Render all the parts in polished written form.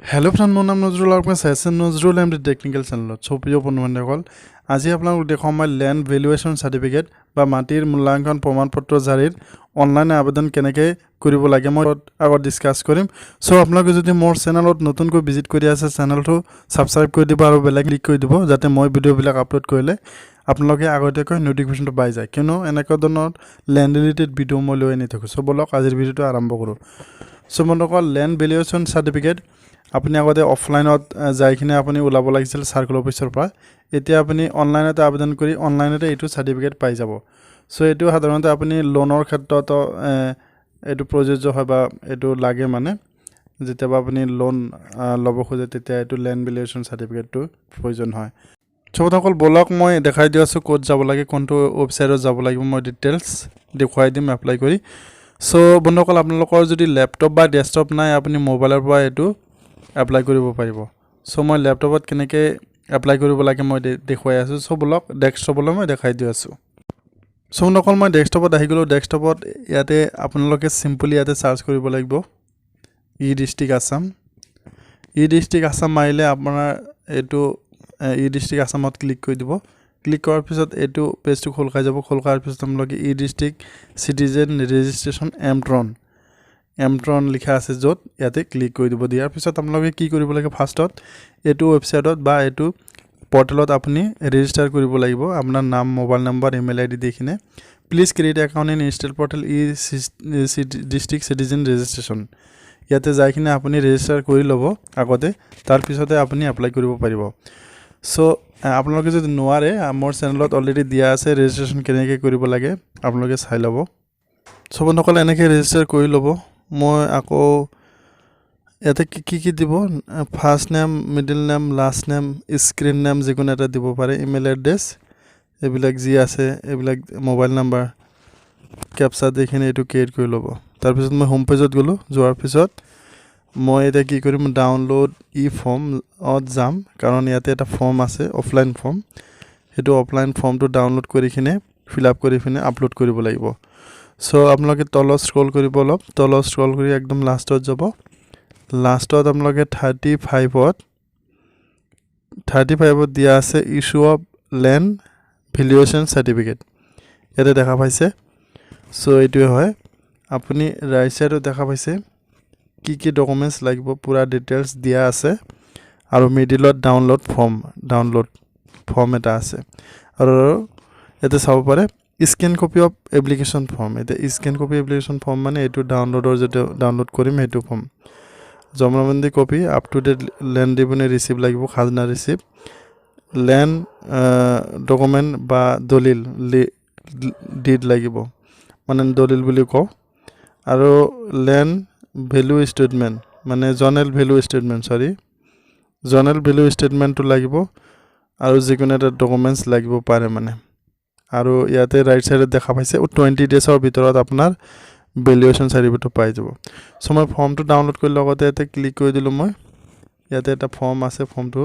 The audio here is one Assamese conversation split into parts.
हेलो फ्रेंड मोर नाम नजरुल आपका session Nazrul M technical channel प्रिय बंधुबान्धवসকল আজি আপোনালোকক দেখাম মই ল্যান্ড ভ্যালুয়েশন সার্টিফিকেট বা মাটিৰ মূল্যাঙ্কন প্ৰমাণপত্ৰ জাৰিৰ অনলাইন আবেদন কেনেকৈ কৰিব লাগে মই আগত ডিসকাস কৰিম সো আপোনালোকে যদি মোৰ চেনেলত নতুনকৈ ভিজিট কৰি আছে চেনেলটো সাবস্ক্ৰাইব কৰি দিব আৰু বেল ক্লিক কৰি দিব যাতে মই ভিডিঅ'বিলাক আপলোড কৰিলে আপোনালোকে আগতীয়াকৈ নোটিফিকেশনটো পাই যায় কিনো এনেকুৱা ধৰণৰ ল্যান্ড ৰিলেটেড ভিডিঅ' মই লৈ আনি থাকো সো বলক আজিৰ ভিডিঅ'টো আৰম্ভ কৰো সো বন্ধুসকল ল্যান্ড ভ্যালুয়েশন সাৰ্টিফিকেট আপুনি আগতে অফলাইনত যাইকিনে আপুনি ওলাব লাগিছিল সাৰ্কেল অফিসৰ পৰা এতিয়া আপুনি অনলাইনতে আবেদন কৰি অনলাইনতে এটো সাৰ্টিফিকেট পাই যাব সো এটো সাধাৰণতে আপুনি লোনৰ ক্ষেত্ৰত এটো প্ৰযোজ্য হয় বা এটো লাগে মানে যেতিয়া আপুনি লোন লব খোজে তেতিয়া এটো ল্যান্ড ভ্যালুয়েশন সার্টিফিকেটটো প্ৰয়োজন হয় সবতকল বলক মই দেখাই দি আছো কোড যাব লাগে কোনটো ওয়েবসাইটত যাব লাগিব মই ডিটেইলস দেখুৱাই দিম এপ্লাই কৰি সো বন্ধুসকল আপোনালোকৰ যদি ল্যাপটপ বা ডেস্কটপ নাই আপুনি মোবাইলৰ পৰা এটো এপ্লাই কৰিব পাৰিব সো মই ল্যাপটপত কেনেকৈ এপ্লাই কৰিব লাগে মই দেখুৱাই আছো সো ব্লক ডেস্কটপলৈ মই দেখাই দি আছো সো নকল মই ডেস্কটপত আহি গলো ডেস্কটপত ইয়াতে আপোনালোকে সিম্পলি ইয়াতে সার্চ কৰিব লাগিব ই ডিস্ট্ৰিক্ট আসাম মাৰিলে আপোনাৰ এটো ই ডিস্ট্ৰিক্ট আসামত ক্লিক কৰি দিব ক্লিক কৰাৰ পিছত এটো পেজটো খোল খাই যাব খোল কৰাৰ পিছত আপোনালোকে ই ডিস্ট্ৰিক্ট সিটিজেন ৰেজিষ্ট্ৰেচন এমট্ৰন লিখা আছে যত ইয়াতে ক্লিক কৰি দিব দিয়াৰ পিছত আপোনালোকে কি কৰিব লাগে ফাৰ্ষ্টত এটো ওয়েবসাইটত বা এটো পোৰ্টালত আপুনি ৰেজিষ্টাৰ কৰিব লাগিব আপোনাৰ নাম মোবাইল নম্বৰ ইমেইল আইডি দেখিনে please create account in install portal e district citizen registration ইয়াতে যাইকিনে আপুনি ৰেজিষ্টাৰ কৰি ল'ব আগতে তাৰ পিছতে আপুনি এপ্লাই কৰিব পাৰিব সো আপোনালোকে যদি নোৱাৰে মোৰ চেনেলত অলৰেডি দিয়া আছে ৰেজিষ্ট্ৰেচন কেনেকৈ কৰিব লাগে আপোনালোকে চাই ল'ব সো বন্ধুসকল এনেকৈ ৰেজিষ্টাৰ কৰি ল'ব মই আকৌ ইয়াতে কি দিব first name middle name last name screen name যিকোনো এটা দিব পাৰে ইমেইল এড্ৰেছ এবিলাক যি আছে এবিলাক মোবাইল নাম্বাৰ ক্যাপচা দেখিনে এটো ক্ৰিয়েট কৰি ল'ব তাৰ পিছত মই হোম পেজত গলো যোৱাৰ পিছত মই এটা কি কৰিম ডাউনলোড ই ফৰ্ম অত যাম কাৰণ ইয়াতে এটা ফৰ্ম আছে অফলাইন ফৰ্ম হেতু অফলাইন ফৰ্মটো ডাউনলোড কৰি কিনে ফিল আপ কৰি কিনে আপলোড কৰিব লাগিব সো আপোনালোকে তলত স্ক্ৰল কৰিব অলপ তলত স্ক্ৰল কৰি একদম লাষ্টত যাব লাষ্টত আপোনালোকে 35ত দিয়া আছে issue of land valuation certificate ইয়াতে দেখা পাইছে সো এইটোৱে হয় আপুনি ৰাইট সাইডত দেখা পাইছে কি ডকুমেন্টস লাগিব পুৰা ডিটেইলস দিয়া আছে আৰু মিডিলত ডাউনলোড ফৰ্ম এটা আছে আৰু ইয়াতে চাব পাৰে scan copy of application form এটা স্ক্যান কপি এপ্লিকেশন ফৰ্ম মানে এটো ডাউনলোডৰ যেটো ডাউনলোড কৰিম হেতু ফর্ম জমাবন্দী copy up to date land revenue receive লাগিব খাজনা রিসিভ ল্যান্ড ডকুমেন্ট বা দলিল ডিড লাগিব মানে দলিল বুলি কও আৰু ল্যান্ড ভ্যালু স্টেটমেন্ট মানে জনাল ভ্যালু স্টেটমেন্টটো লাগিব আৰু যিকোনো এটা ডকুমেন্টস লাগিব পাৰে মানে আৰু ইয়াতে ৰাইট সাইডত দেখা পাইছে 20 ডেজৰ ভিতৰত আপোনাৰ ভ্যালুয়েশন সাৰ্টিফিকেট পাই যাব সো মই ফৰ্মটো ডাউনলোড কৰি লগতে এতে ক্লিক কৰি দিলো মই ইয়াতে এটা ফৰ্ম আছে ফৰ্মটো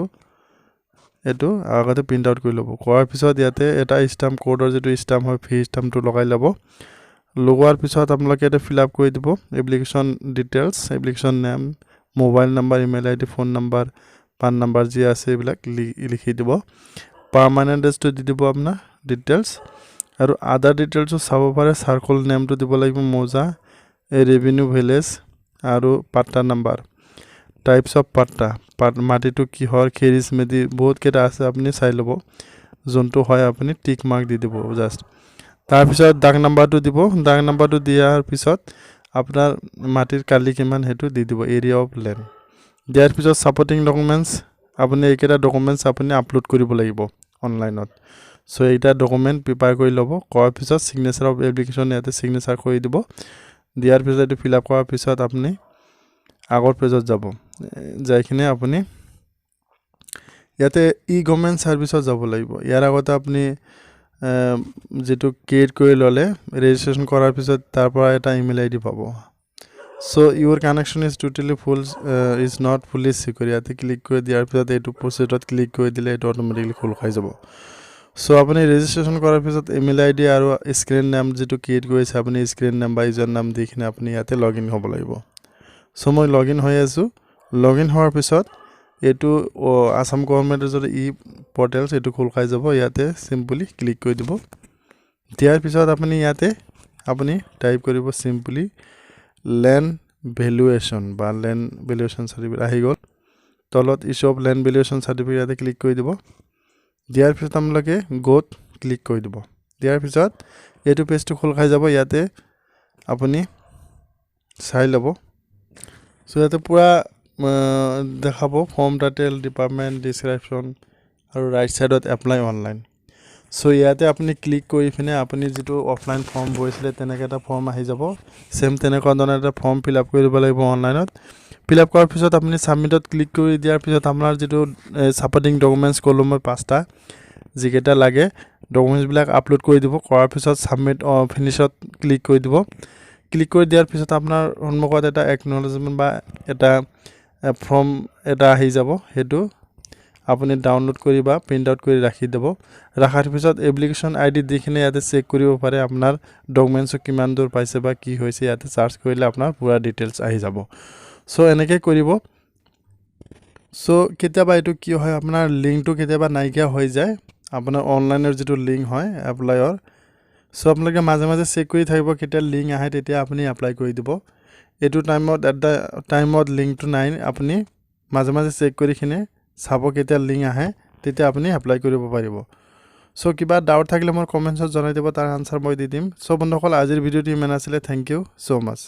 এটো আগতে প্ৰিন্ট আউট কৰি ল'ব কৰাৰ পিছত ইয়াতে এটা স্ট্যাম্প কোডৰ যেটো স্ট্যাম্প হয় ফি স্ট্যাম্পটো লগাই ল'ব লগোৱাৰ পিছত আপোনালোকে এটা ফিল আপ কৰি দিব application details application name mobile number email ID phone number PAN number যি আছে এইবিলাক লিখি দিব পাৰ্মানেন্ট এড্ৰেছটো দি দিব আপোনাৰ ডিটেইলস আৰু আদাৰ ডিটেইলসও চাব পাৰে সাৰ্কেল নেমটো দিব লাগিব মোজা ৰেভিনিউ ভিলেজ আৰু পাট্টা নাম্বাৰ টাইপস অফ পাট্টা মাটিটো কিহৰ খেৰিজ মেদি বহুত কেটা আছে আপুনি চাই ল'ব যোনটো হয় আপুনি টিক মাৰ্ক দি দিব জাস্ট তাৰ পিছত দাগ নাম্বাৰটো দিব দাগ নাম্বাৰটো দিয়াৰ পিছত আপোনাৰ মাটিৰ কালি কিমান হেতু দি দিব এৰিয়া অফ ল্যান্ড দিয়াৰ পিছত সাপোৰ্টিং ডকুমেন্টস আপুনি এইকেটা ডকুমেন্টস আপুনি আপলোড কৰিব লাগিব অনলাইনত সো এইটা ডকুমেন্ট প্ৰিপেয়াৰ কৰি ল'ব কৰাৰ পিছত সিগনেচাৰ অফ এপ্লিকেশন ইয়াতে সিগনেচাৰ কৰি দিব দিয়াৰ পিছত এটো ফিল আপ কৰাৰ পিছত আপুনি আগৰ পেজত যাব যাইকিনে আপুনি ইয়াতে ই গভৰ্নমেন্ট সাৰ্ভিসত যাব লাগিব ইয়াৰ আগতে আপুনি যেটো ক্ৰিয়েট কৰি ললে ৰেজিষ্ট্ৰেচন কৰাৰ পিছত তাৰ পৰা এটা ইমেইল আইডি পাব so Euro connection is totally full is not ফুলি সিকিউৰ ইয়াতে ক্লিক কৰি দিয়াৰ পিছত এটো প্ৰসিডৰত ক্লিক কৰি দিলে এটো অটোমেটিকলি খোল খাই যাব সো আপুনি ৰেজিষ্ট্ৰেচন কৰাৰ পিছত ইমেইল আইডি আৰু স্ক্ৰিন নাম যেটো ক্ৰিয়েট কৰিছে আপুনি স্ক্ৰিন নাম বা ইউজাৰ নাম দেখিনে আপুনি ইয়াতে লগইন হ'ব লাগিব সো মই লগইন হৈ আছো লগ ইন হোৱাৰ পিছত এইটো আসাম গভৰ্ণমেণ্টৰ যদি পৰ্টেলছ এইটো খোল খাই যাব ইয়াতে চিম্পলি ক্লিক কৰি দিব দিয়াৰ পিছত আপুনি ইয়াতে আপুনি টাইপ কৰিব চিম্পলি ল্যান্ড ভ্যালুয়েশন বা ল্যান্ড ভ্যালুয়েশন সার্টিফিকেট আহি গ'ল তলত issue of land valuation certificate ইয়াতে ক্লিক কৰি দিব দিয়াৰ পিছত আপোনালোকে গোত ক্লিক কৰি দিব দিয়াৰ পিছত এইটো পেজটো খোল খাই যাব ইয়াতে আপুনি চাই ল'ব সো ইয়াতে পুৰা দেখাব ফৰ্ম টাইটেল ডিপাৰ্টমেণ্ট ডিসক্ৰিপশ্যন আৰু ৰাইট সাইডত এপ্লাই অনলাইন সো ইয়াতে আপুনি ক্লিক কৰি পিনে আপুনি যেটো অফলাইন ফৰ্ম ভৰিছিলে তেনেকৈ এটা ফৰ্ম আহি যাব সেম তেনেকুৱা ধৰণৰ এটা ফৰ্ম ফিল আপ কৰি দিব লাগিব অনলাইনত ফিল আপ কৰাৰ পিছত আপুনি সাবমিটত ক্লিক কৰি দিয়াৰ পিছত আপোনাৰ যেটো সাপোৰ্টিং ডকুমেন্টস কলম মই 5টা যিকেটা লাগে ডকুমেন্টস বিলাক আপলোড কৰি দিব কৰাৰ পিছত সাবমিট ফিনিশত ক্লিক কৰি দিব ক্লিক কৰি দিয়াৰ পিছত আপোনাৰ সন্মুখত এটা একনলেজমেন্ট বা এটা ফৰ্ম এটা আহি যাব হেতু আপুনি ডাউনলোড কৰি বা প্ৰিন্ট আউট কৰি ৰাখি দিব ৰাখাৰ পিছত এপ্লিকেশন আইডি দিখিনি ইয়াতে চেক কৰিব পাৰে আপোনাৰ ডকুমেন্টস কিমান দূৰ পাইছে বা কি হৈছে ইয়াতে সাৰ্চ কৰিলে আপোনাৰ পুৰা ডিটেইলছ আহি যাব সো এনেকৈ কৰিব সো কেতিয়াবা এটো কি হয় আপোনাৰ লিংকটো কেতিয়াবা নাইকিয়া হৈ যায় আপোনাৰ অনলাইনৰ যেটো লিংক হয় এপ্লাইৰ সো আপোনালোকে মাজে মাজে চেক কৰি থাকিব কেতিয়া লিংক আহে তেতিয়া আপুনি এপ্লাই কৰি দিব এটো টাইমত এট দা টাইমত লিংকটো নাই আপুনি মাজে মাজে চেক কৰি কিনে চাব কেতিয়া লিংক আহে তেতিয়া আপুনি এপ্লাই কৰিব পাৰিব সো কিবা ডাউট থাকিলে মোৰ কমেন্টছত জনাই দিব তাৰ আনসাৰ মই দি দিম সো বন্ধুসকল আজিৰ ভিডিওটি ইমান আছিল থ্যাংক ইউ সো মাচ